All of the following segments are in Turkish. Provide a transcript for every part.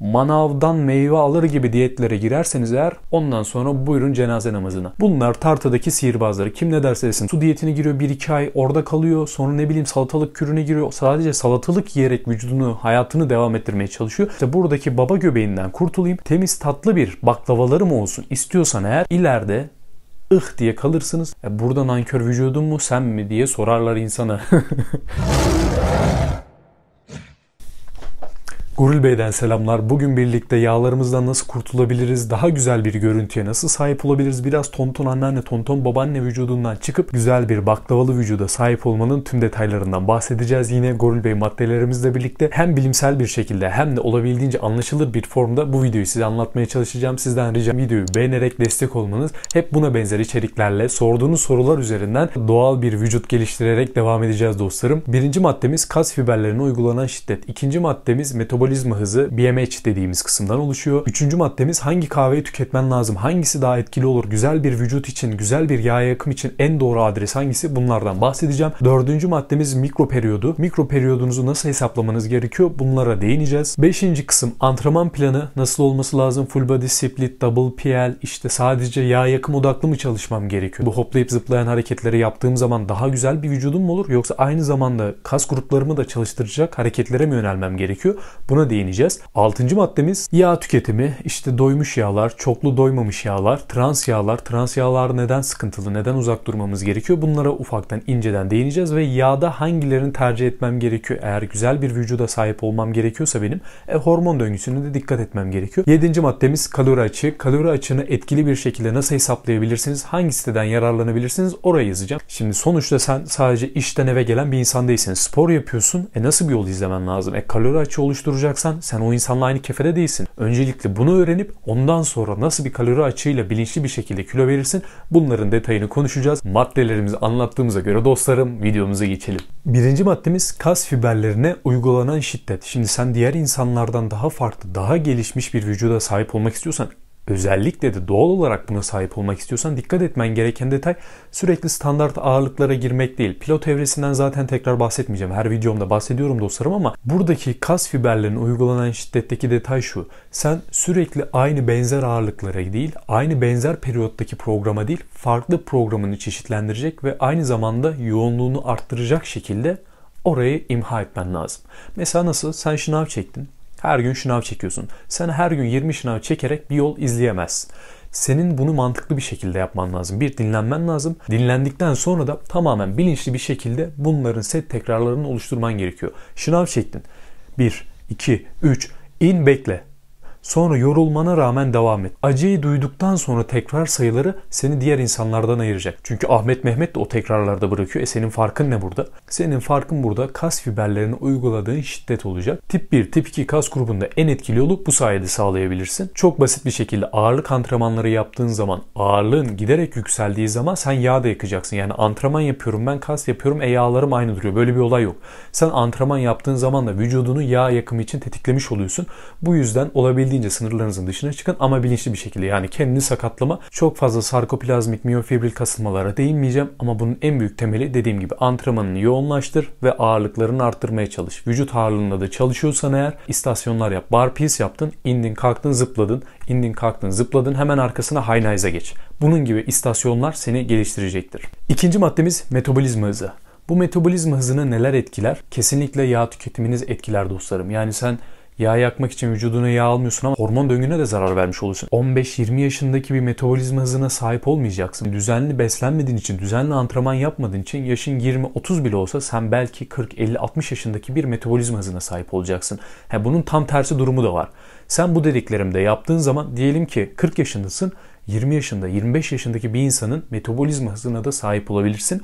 manavdan meyve alır gibi diyetlere girerseniz eğer ondan sonra buyurun cenaze namazına. Bunlar tartıdaki sihirbazları. Kim ne derse desin. Su diyetine giriyor 1-2 ay orada kalıyor. Sonra ne bileyim salatalık kürüne giriyor. Sadece salatalık yiyerek vücudunu, hayatını devam ettirmeye çalışıyor. İşte buradaki baba göbeğinden kurtulayım. Temiz tatlı bir baklavalarım olsun istiyorsan eğer ileride diye kalırsınız. Burada nankör vücudun mu sen mi diye sorarlar insana. Gurul Bey'den selamlar. Bugün birlikte yağlarımızdan nasıl kurtulabiliriz? Daha güzel bir görüntüye nasıl sahip olabiliriz? Biraz tonton anneanne, tonton babaanne vücudundan çıkıp güzel bir baklavalı vücuda sahip olmanın tüm detaylarından bahsedeceğiz. Yine Gurul Bey maddelerimizle birlikte hem bilimsel bir şekilde hem de olabildiğince anlaşılır bir formda bu videoyu size anlatmaya çalışacağım. Sizden ricam videoyu beğenerek destek olmanız. Hep buna benzer içeriklerle sorduğunuz sorular üzerinden doğal bir vücut geliştirerek devam edeceğiz dostlarım. Birinci maddemiz kas fiberlerine uygulanan şiddet. İkinci maddemiz metabolizma hızı, BMH dediğimiz kısımdan oluşuyor. Üçüncü maddemiz hangi kahveyi tüketmen lazım? Hangisi daha etkili olur? Güzel bir vücut için, güzel bir yağ yakım için en doğru adres hangisi? Bunlardan bahsedeceğim. Dördüncü maddemiz mikro periyodu. Mikro periyodunuzu nasıl hesaplamanız gerekiyor? Bunlara değineceğiz. Beşinci kısım antrenman planı nasıl olması lazım? Full body split, double PL, işte sadece yağ yakım odaklı mı çalışmam gerekiyor? Bu hoplayıp zıplayan hareketleri yaptığım zaman daha güzel bir vücudum mu olur? Yoksa aynı zamanda kas gruplarımı da çalıştıracak hareketlere mi yönelmem gerekiyor? Buna değineceğiz. Altıncı maddemiz yağ tüketimi. İşte doymuş yağlar, çoklu doymamış yağlar, trans yağlar. Trans yağlar neden sıkıntılı, neden uzak durmamız gerekiyor? Bunlara ufaktan inceden değineceğiz ve yağda hangilerini tercih etmem gerekiyor? Eğer güzel bir vücuda sahip olmam gerekiyorsa benim hormon döngüsüne de dikkat etmem gerekiyor. Yedinci maddemiz kalori açığı. Kalori açığını etkili bir şekilde nasıl hesaplayabilirsiniz? Hangi siteden yararlanabilirsiniz? Orayı yazacağım. Şimdi sonuçta sen sadece işten eve gelen bir insan değilsin. Spor yapıyorsun. Nasıl bir yol izlemen lazım? Kalori açığı oluşturacaksan sen o insanla aynı kefede değilsin. Öncelikle bunu öğrenip ondan sonra nasıl bir kalori açığıyla bilinçli bir şekilde kilo verirsin? Bunların detayını konuşacağız. Maddelerimizi anlattığımıza göre dostlarım videomuza geçelim. Birinci maddemiz kas fiberlerine uygulanan şiddet. Şimdi sen diğer insanlardan daha farklı, daha gelişmiş bir vücuda sahip olmak istiyorsan, özellikle de doğal olarak buna sahip olmak istiyorsan dikkat etmen gereken detay sürekli standart ağırlıklara girmek değil. Pilot evresinden zaten tekrar bahsetmeyeceğim. Her videomda bahsediyorum dostlarım ama buradaki kas fiberlerine uygulanan şiddetteki detay şu. Sen sürekli aynı benzer ağırlıklara değil, aynı benzer periyottaki programa değil, farklı programını çeşitlendirecek ve aynı zamanda yoğunluğunu arttıracak şekilde orayı imha etmen lazım. Mesela nasıl? Sen şınav çektin. Her gün şınav çekiyorsun. Sen her gün 20 şınav çekerek bir yol izleyemezsin. Senin bunu mantıklı bir şekilde yapman lazım. Bir, dinlenmen lazım. Dinlendikten sonra da tamamen bilinçli bir şekilde bunların set tekrarlarını oluşturman gerekiyor. Şınav çektin. 1, 2, 3, in bekle. Sonra yorulmana rağmen devam et. Acıyı duyduktan sonra tekrar sayıları seni diğer insanlardan ayıracak. Çünkü Ahmet Mehmet de o tekrarlarda bırakıyor. Senin farkın ne burada? Senin farkın burada kas fiberlerine uyguladığın şiddet olacak. Tip 1, tip 2 kas grubunda en etkili yolu bu sayede sağlayabilirsin. Çok basit bir şekilde ağırlık antrenmanları yaptığın zaman, ağırlığın giderek yükseldiği zaman sen yağ da yakacaksın. Yani antrenman yapıyorum ben, kas yapıyorum, yağlarım aynı duruyor. Böyle bir olay yok. Sen antrenman yaptığın zaman da vücudunu yağ yakımı için tetiklemiş oluyorsun. Bu yüzden olabildiğince sınırlarınızın dışına çıkın ama bilinçli bir şekilde, yani kendini sakatlama. Çok fazla sarkoplazmik miyofibril kasılmalara değinmeyeceğim ama bunun en büyük temeli dediğim gibi antrenmanını yoğunlaştır ve ağırlıklarını arttırmaya çalış. Vücut ağırlığında da çalışıyorsan eğer istasyonlar yap. Bar peace yaptın, indin kalktın zıpladın, indin kalktın zıpladın, hemen arkasına high nice'a geç. Bunun gibi istasyonlar seni geliştirecektir. İkinci maddemiz metabolizma hızı. Bu metabolizma hızını neler etkiler? Kesinlikle yağ tüketiminiz etkiler dostlarım. Yani sen yağ yakmak için vücuduna yağ almıyorsun ama hormon döngüne de zarar vermiş olursun. 15-20 yaşındaki bir metabolizma hızına sahip olmayacaksın. Düzenli beslenmediğin için, düzenli antrenman yapmadığın için yaşın 20-30 bile olsa sen belki 40-50-60 yaşındaki bir metabolizma hızına sahip olacaksın. Bunun tam tersi durumu da var. Sen bu dediklerimde yaptığın zaman diyelim ki 40 yaşındasın, 20 yaşında, 25 yaşındaki bir insanın metabolizma hızına da sahip olabilirsin.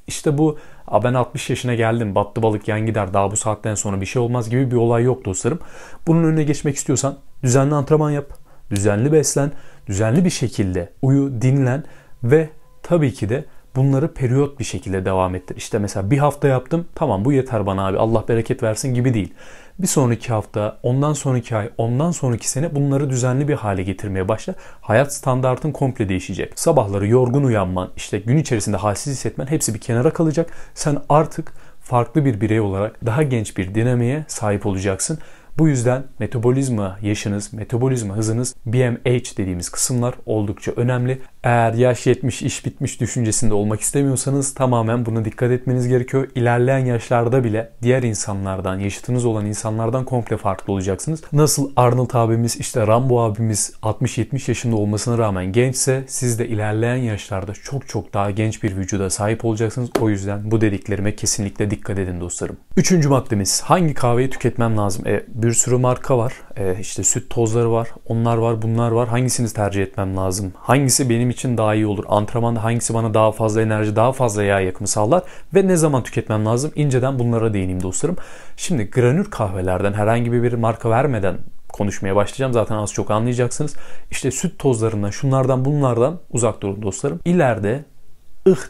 İşte bu ben 60 yaşına geldim, battı balık yan gider, daha bu saatten sonra bir şey olmaz gibi bir olay yok dostlarım. Bunun önüne geçmek istiyorsan düzenli antrenman yap, düzenli beslen, düzenli bir şekilde uyu, dinlen ve tabii ki de bunları periyot bir şekilde devam ettir. İşte mesela bir hafta yaptım, tamam bu yeter bana abi, Allah bereket versin gibi değil. Bir sonraki hafta, ondan sonraki ay, ondan sonraki sene bunları düzenli bir hale getirmeye başla. Hayat standartın komple değişecek. Sabahları yorgun uyanman, işte gün içerisinde halsiz hissetmen hepsi bir kenara kalacak. Sen artık farklı bir birey olarak daha genç bir dinamiğe sahip olacaksın. Bu yüzden metabolizma yaşınız, metabolizma hızınız, BMH dediğimiz kısımlar oldukça önemli. Eğer yaş yetmiş, iş bitmiş düşüncesinde olmak istemiyorsanız tamamen buna dikkat etmeniz gerekiyor. İlerleyen yaşlarda bile diğer insanlardan, yaşıtınız olan insanlardan komple farklı olacaksınız. Nasıl Arnold abimiz, işte Rambo abimiz 60-70 yaşında olmasına rağmen gençse, siz de ilerleyen yaşlarda çok çok daha genç bir vücuda sahip olacaksınız. O yüzden bu dediklerime kesinlikle dikkat edin dostlarım. Üçüncü maddemiz, hangi kahveyi tüketmem lazım? Bir sürü marka var. İşte süt tozları var. Onlar var, bunlar var. Hangisini tercih etmem lazım? Hangisi benim için daha iyi olur? Antrenmanda hangisi bana daha fazla enerji, daha fazla yağ yakımı sağlar? Ve ne zaman tüketmem lazım? İnceden bunlara değineyim dostlarım. Şimdi granül kahvelerden herhangi bir marka vermeden konuşmaya başlayacağım. Zaten az çok anlayacaksınız. İşte süt tozlarından, şunlardan, bunlardan uzak durun dostlarım. İleride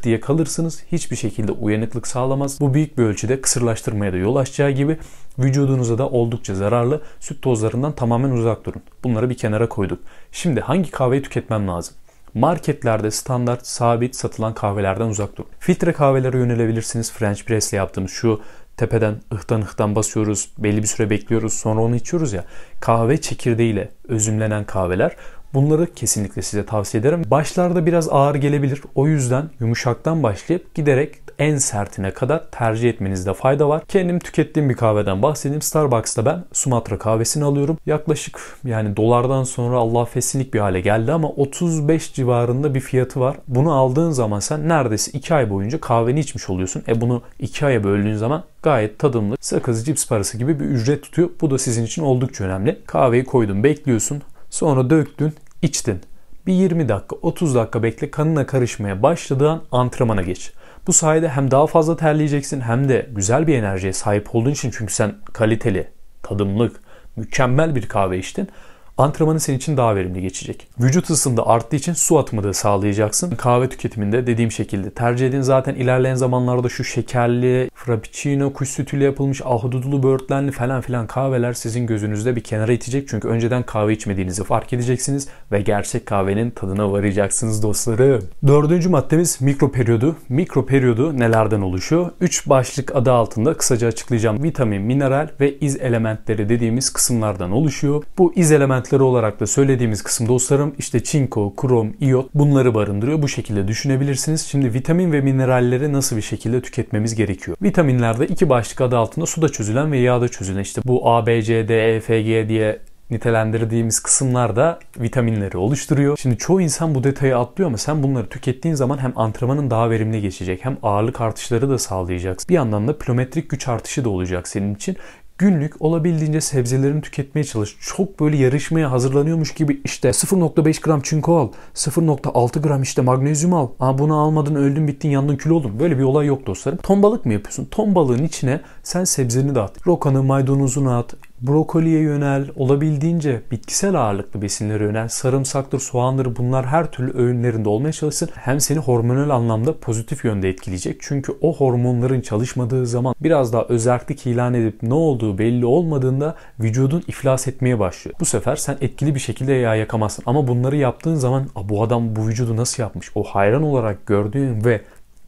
diye kalırsınız. Hiçbir şekilde uyanıklık sağlamaz. Bu büyük bir ölçüde kısırlaştırmaya da yol açacağı gibi vücudunuza da oldukça zararlı. Süt tozlarından tamamen uzak durun. Bunları bir kenara koyduk. Şimdi hangi kahveyi tüketmem lazım? Marketlerde standart, sabit satılan kahvelerden uzak durun. Filtre kahvelere yönelebilirsiniz. French press ile yaptığımız şu tepeden ıhtan basıyoruz. Belli bir süre bekliyoruz. Sonra onu içiyoruz ya. Kahve çekirdeğiyle özümlenen kahveler. Bunları kesinlikle size tavsiye ederim. Başlarda biraz ağır gelebilir. O yüzden yumuşaktan başlayıp giderek en sertine kadar tercih etmenizde fayda var. Kendim tükettiğim bir kahveden bahsedeyim. Starbucks'ta ben Sumatra kahvesini alıyorum. Yaklaşık yani dolardan sonra Allah feslinlik bir hale geldi ama 35 civarında bir fiyatı var. Bunu aldığın zaman sen neredeyse 2 ay boyunca kahveni içmiş oluyorsun. Bunu 2 aya böldüğün zaman gayet tadımlı, sakız cips parası gibi bir ücret tutuyor. Bu da sizin için oldukça önemli. Kahveyi koydun, bekliyorsun. Sonra döktün, içtin. Bir 20 dakika, 30 dakika bekle, kanına karışmaya başladığı an antrenmana geç. Bu sayede hem daha fazla terleyeceksin hem de güzel bir enerjiye sahip olduğun için, çünkü sen kaliteli, tadımlık, mükemmel bir kahve içtin. Antrenmanın senin için daha verimli geçecek. Vücut ısında arttığı için su atımı da sağlayacaksın. Kahve tüketiminde dediğim şekilde tercih edin. Zaten ilerleyen zamanlarda şu şekerli, frappuccino, kuş sütüyle yapılmış, ahududulu, böğürtlenli falan filan kahveler sizin gözünüzde bir kenara itecek. Çünkü önceden kahve içmediğinizi fark edeceksiniz ve gerçek kahvenin tadına varacaksınız dostlarım. Dördüncü maddemiz mikro periyodu. Mikro periyodu nelerden oluşuyor? 3 başlık adı altında kısaca açıklayacağım. Vitamin, mineral ve iz elementleri dediğimiz kısımlardan oluşuyor. Bu iz elementleri olarak da söylediğimiz kısım dostlarım işte çinko, krom, iyot, bunları barındırıyor. Bu şekilde düşünebilirsiniz. Şimdi vitamin ve mineralleri nasıl bir şekilde tüketmemiz gerekiyor? Vitaminlerde 2 başlık adı altında suda çözülen ve yağda çözülen, işte bu A, B, C, D, E, F, G diye nitelendirdiğimiz kısımlar da vitaminleri oluşturuyor. Şimdi çoğu insan bu detayı atlıyor ama sen bunları tükettiğin zaman hem antrenmanın daha verimli geçecek, hem ağırlık artışları da sağlayacaksın. Bir yandan da plyometrik güç artışı da olacak senin için. Günlük olabildiğince sebzelerini tüketmeye çalış. Çok böyle yarışmaya hazırlanıyormuş gibi işte 0.5 gram çinko al, 0.6 gram işte magnezyum al. Bunu almadın, öldün, bittin, yandın, kilo oldun. Böyle bir olay yok dostlarım. Ton balık mı yapıyorsun? Ton balığın içine sen sebzeni de at. Rokanı, maydanozunu at. Brokoliye yönel, olabildiğince bitkisel ağırlıklı besinlere yönel, sarımsaktır, soğandır, bunlar her türlü öğünlerinde olmaya çalışsın. Hem seni hormonal anlamda pozitif yönde etkileyecek. Çünkü o hormonların çalışmadığı zaman biraz daha özerklik ilan edip ne olduğu belli olmadığında vücudun iflas etmeye başlıyor. Bu sefer sen etkili bir şekilde yağ yakamazsın. Ama bunları yaptığın zaman bu adam bu vücudu nasıl yapmış? O hayran olarak gördüğün ve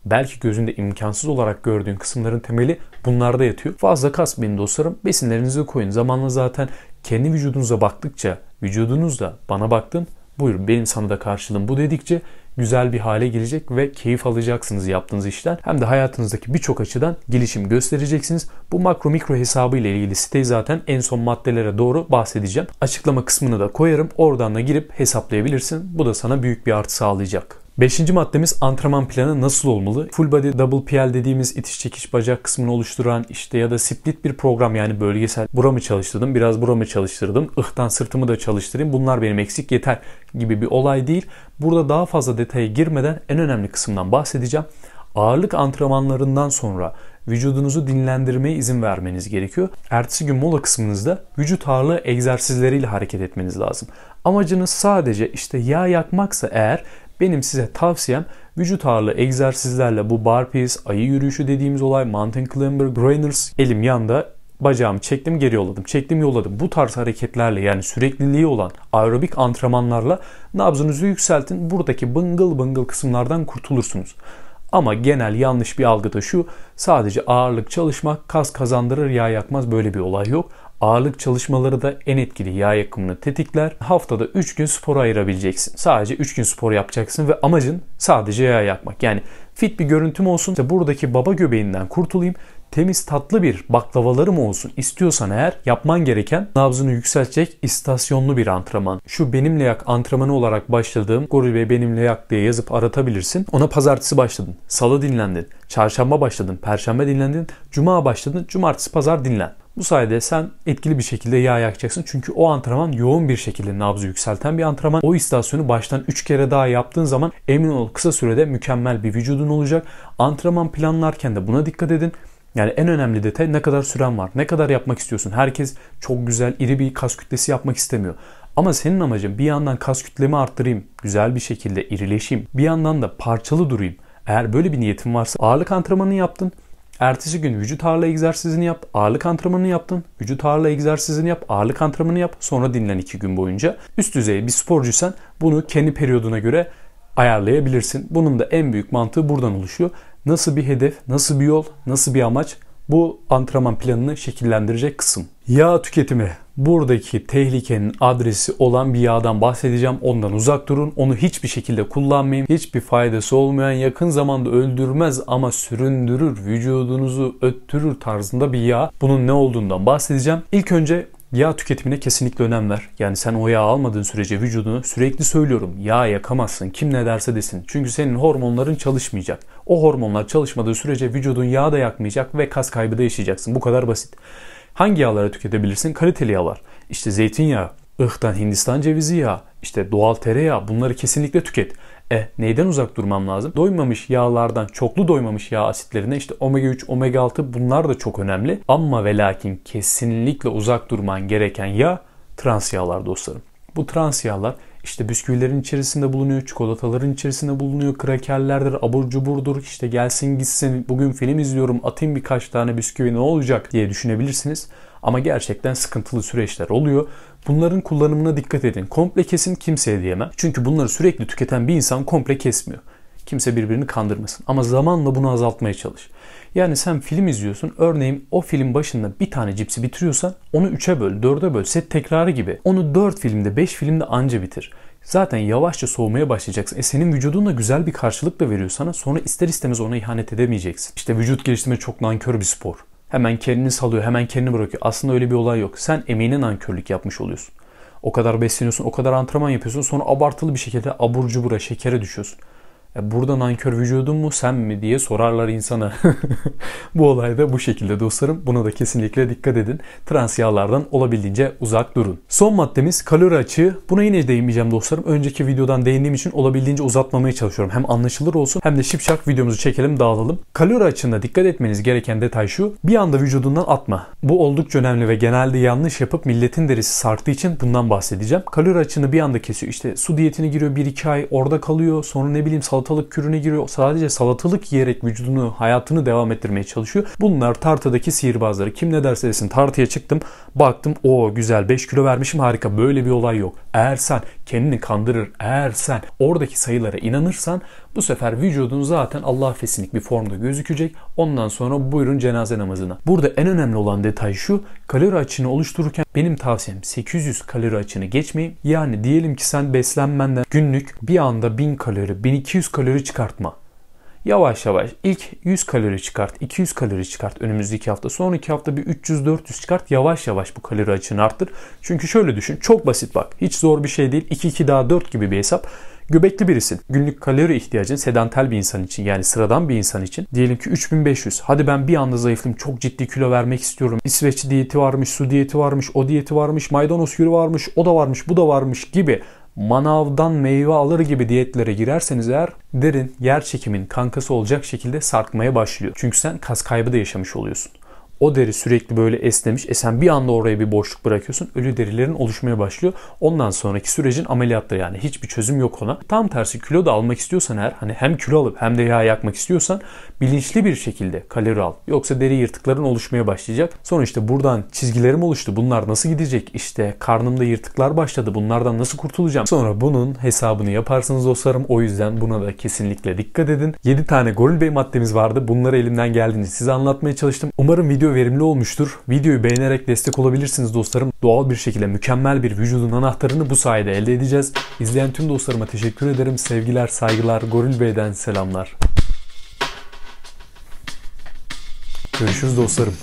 belki gözünde imkansız olarak gördüğün kısımların temeli bunlarda yatıyor. Fazla kasmayın dostlarım. Besinlerinizi koyun. Zamanla zaten kendi vücudunuza baktıkça, vücudunuz da bana baktın, buyur benim sana da karşılığım bu dedikçe güzel bir hale gelecek ve keyif alacaksınız yaptığınız işten. Hem de hayatınızdaki birçok açıdan gelişim göstereceksiniz. Bu makro mikro hesabı ile ilgili siteyi zaten en son maddelere doğru bahsedeceğim. Açıklama kısmını da koyarım. Oradan da girip hesaplayabilirsin. Bu da sana büyük bir artı sağlayacak. 5. maddemiz antrenman planı nasıl olmalı? Full body double PL dediğimiz itiş çekiş bacak kısmını oluşturan işte ya da split bir program, yani bölgesel buramı çalıştırdım, biraz buramı çalıştırdım, ıhtan sırtımı da çalıştırayım, bunlar benim eksik yeter gibi bir olay değil. Burada daha fazla detaya girmeden en önemli kısımdan bahsedeceğim. Ağırlık antrenmanlarından sonra vücudunuzu dinlendirmeye izin vermeniz gerekiyor. Ertesi gün mola kısmınızda vücut ağırlığı egzersizleriyle hareket etmeniz lazım. Amacınız sadece işte yağ yakmaksa eğer, benim size tavsiyem vücut ağırlığı egzersizlerle bu burpees, ayı yürüyüşü dediğimiz olay, mountain climber, groiners, elim yanda, bacağımı çektim geri yolladım, çektim yolladım. Bu tarz hareketlerle, yani sürekliliği olan aerobik antrenmanlarla nabzınızı yükseltin. Buradaki bıngıl bıngıl kısımlardan kurtulursunuz. Ama genel yanlış bir algı da şu: sadece ağırlık çalışmak kas kazandırır, yağ yakmaz, böyle bir olay yok. Ağırlık çalışmaları da en etkili yağ yakımını tetikler. Haftada 3 gün spora ayırabileceksin. Sadece 3 gün spor yapacaksın ve amacın sadece yağ yakmak. Yani fit bir görüntüm olsun, işte buradaki baba göbeğinden kurtulayım, temiz tatlı bir baklavalarım olsun istiyorsan eğer yapman gereken nabzını yükseltecek istasyonlu bir antrenman. Şu Benimle Yak antrenmanı olarak başladığım Goril Bey Benimle Yak diye yazıp aratabilirsin. Ona pazartesi başladın, salı dinlendin, çarşamba başladın, perşembe dinlendin, cuma başladın, cumartesi pazar dinlen. Bu sayede sen etkili bir şekilde yağ yakacaksın. Çünkü o antrenman yoğun bir şekilde nabzı yükselten bir antrenman. O istasyonu baştan 3 kere daha yaptığın zaman emin ol kısa sürede mükemmel bir vücudun olacak. Antrenman planlarken de buna dikkat edin. Yani en önemli detay ne kadar süren var, ne kadar yapmak istiyorsun. Herkes çok güzel, iri bir kas kütlesi yapmak istemiyor. Ama senin amacın bir yandan kas kütlemi arttırayım, güzel bir şekilde irileşeyim, bir yandan da parçalı durayım. Eğer böyle bir niyetin varsa ağırlık antrenmanını yaptın, ertesi gün vücut ağırlığı egzersizini yap, ağırlık antrenmanını yaptın, vücut ağırlığı egzersizini yap, ağırlık antrenmanını yap, sonra dinlen 2 gün boyunca. Üst düzey bir sporcuysan bunu kendi periyoduna göre ayarlayabilirsin. Bunun da en büyük mantığı buradan oluşuyor. Nasıl bir hedef, nasıl bir yol, nasıl bir amaç, bu antrenman planını şekillendirecek kısım. Yağ tüketimi. Buradaki tehlikenin adresi olan bir yağdan bahsedeceğim. Ondan uzak durun. Onu hiçbir şekilde kullanmayın. Hiçbir faydası olmayan, yakın zamanda öldürmez ama süründürür, vücudunuzu öttürür tarzında bir yağ. Bunun ne olduğundan bahsedeceğim. İlk önce yağ tüketimine kesinlikle önem ver. Yani sen o yağı almadığın sürece vücudunu, sürekli söylüyorum, yağ yakamazsın. Kim ne derse desin. Çünkü senin hormonların çalışmayacak. O hormonlar çalışmadığı sürece vücudun yağ da yakmayacak ve kas kaybı da yaşayacaksın. Bu kadar basit. Hangi yağları tüketebilirsin? Kaliteli yağlar. İşte zeytinyağı, ıhtan Hindistan cevizi yağı, işte doğal tereyağı, bunları kesinlikle tüket. Neyden uzak durmam lazım? Doymamış yağlardan, çoklu doymamış yağ asitlerine, işte omega 3, omega 6, bunlar da çok önemli. Ama ve lakin kesinlikle uzak durman gereken yağ trans yağlar dostlarım. Bu trans yağlar işte bisküvilerin içerisinde bulunuyor, çikolataların içerisinde bulunuyor, krakerlerdir, abur cuburdur, işte gelsin gitsin, bugün film izliyorum, atayım birkaç tane bisküvi ne olacak diye düşünebilirsiniz. Ama gerçekten sıkıntılı süreçler oluyor. Bunların kullanımına dikkat edin. Komple kesin kimseye diyemem. Çünkü bunları sürekli tüketen bir insan komple kesmiyor. Kimse birbirini kandırmasın. Ama zamanla bunu azaltmaya çalış. Yani sen film izliyorsun. Örneğin o film başında bir tane cipsi bitiriyorsan onu 3'e böl, 4'e böl, set tekrarı gibi. Onu 4 filmde, 5 filmde anca bitir. Zaten yavaşça soğumaya başlayacaksın. Senin vücudun da güzel bir karşılık da veriyor sana. Sonra ister istemez ona ihanet edemeyeceksin. İşte vücut geliştirme çok nankör bir spor. Hemen kendini salıyor, hemen kendini bırakıyor. Aslında öyle bir olay yok. Sen emeğine nankörlük yapmış oluyorsun. O kadar besleniyorsun, o kadar antrenman yapıyorsun. Sonra abartılı bir şekilde abur cubura, şekere düşüyorsun. Burada nankör vücudun mu sen mi diye sorarlar insana. Bu olay da bu şekilde dostlarım. Buna da kesinlikle dikkat edin. Trans yağlardan olabildiğince uzak durun. Son maddemiz kalori açığı. Buna yine değinmeyeceğim dostlarım. Önceki videodan değindiğim için olabildiğince uzatmamaya çalışıyorum. Hem anlaşılır olsun hem de şipşak videomuzu çekelim, dağılalım. Kalori açığında dikkat etmeniz gereken detay şu: bir anda vücudundan atma. Bu oldukça önemli ve genelde yanlış yapıp milletin derisi sarktığı için bundan bahsedeceğim. Kalori açığını bir anda kesiyor. İşte su diyetine giriyor, 1-2 ay orada kalıyor. Sonra ne bileyim salatalık kürüne giriyor. Sadece salatalık yiyerek vücudunu, hayatını devam ettirmeye çalışıyor. Bunlar tartıdaki sihirbazları. Kim ne derse desin, tartıya çıktım, baktım, o güzel 5 kilo vermişim, harika. Böyle bir olay yok. Eğer sen kendini kandırır, eğer sen oradaki sayılara inanırsan bu sefer vücudun zaten Allah affetsinlik bir formda gözükecek. Ondan sonra buyurun cenaze namazına. Burada en önemli olan detay şu: kalori açığını oluştururken benim tavsiyem 800 kalori açığını geçmeyin. Yani diyelim ki sen beslenmenden günlük bir anda 1000 kalori, 1200 kalori çıkartma. Yavaş yavaş ilk 100 kalori çıkart, 200 kalori çıkart önümüzdeki hafta. Sonraki hafta bir 300-400 çıkart. Yavaş yavaş bu kalori açığını arttır. Çünkü şöyle düşün, çok basit bak. Hiç zor bir şey değil. 2-2 daha 4 gibi bir hesap. Göbekli birisin. Günlük kalori ihtiyacın sedantel bir insan için, yani sıradan bir insan için diyelim ki 3500. Hadi ben bir anda zayıfladım, çok ciddi kilo vermek istiyorum. İsveç diyeti varmış, su diyeti varmış, o diyeti varmış, maydanoz kürü varmış, o da varmış, bu da varmış gibi manavdan meyve alır gibi diyetlere girerseniz eğer derin yer çekimin kankası olacak şekilde sarkmaya başlıyor. Çünkü sen kas kaybı da yaşamış oluyorsun. O deri sürekli böyle esnemiş. Sen bir anda oraya bir boşluk bırakıyorsun. Ölü derilerin oluşmaya başlıyor. Ondan sonraki sürecin ameliyatta, yani hiçbir çözüm yok ona. Tam tersi kilo da almak istiyorsan eğer, hani hem kilo alıp hem de yağ yakmak istiyorsan bilinçli bir şekilde kalori al. Yoksa deri yırtıkların oluşmaya başlayacak. Sonra işte buradan çizgilerim oluştu. Bunlar nasıl gidecek? İşte karnımda yırtıklar başladı. Bunlardan nasıl kurtulacağım? Sonra bunun hesabını yaparsınız dostlarım. O yüzden buna da kesinlikle dikkat edin. 7 tane Goril Bey maddemiz vardı. Bunları elimden geldiğince size anlatmaya çalıştım. Umarım video ve verimli olmuştur. Videoyu beğenerek destek olabilirsiniz dostlarım. Doğal bir şekilde mükemmel bir vücudun anahtarını bu sayede elde edeceğiz. İzleyen tüm dostlarıma teşekkür ederim. Sevgiler, saygılar, Goril Bey'den selamlar. Görüşürüz dostlarım.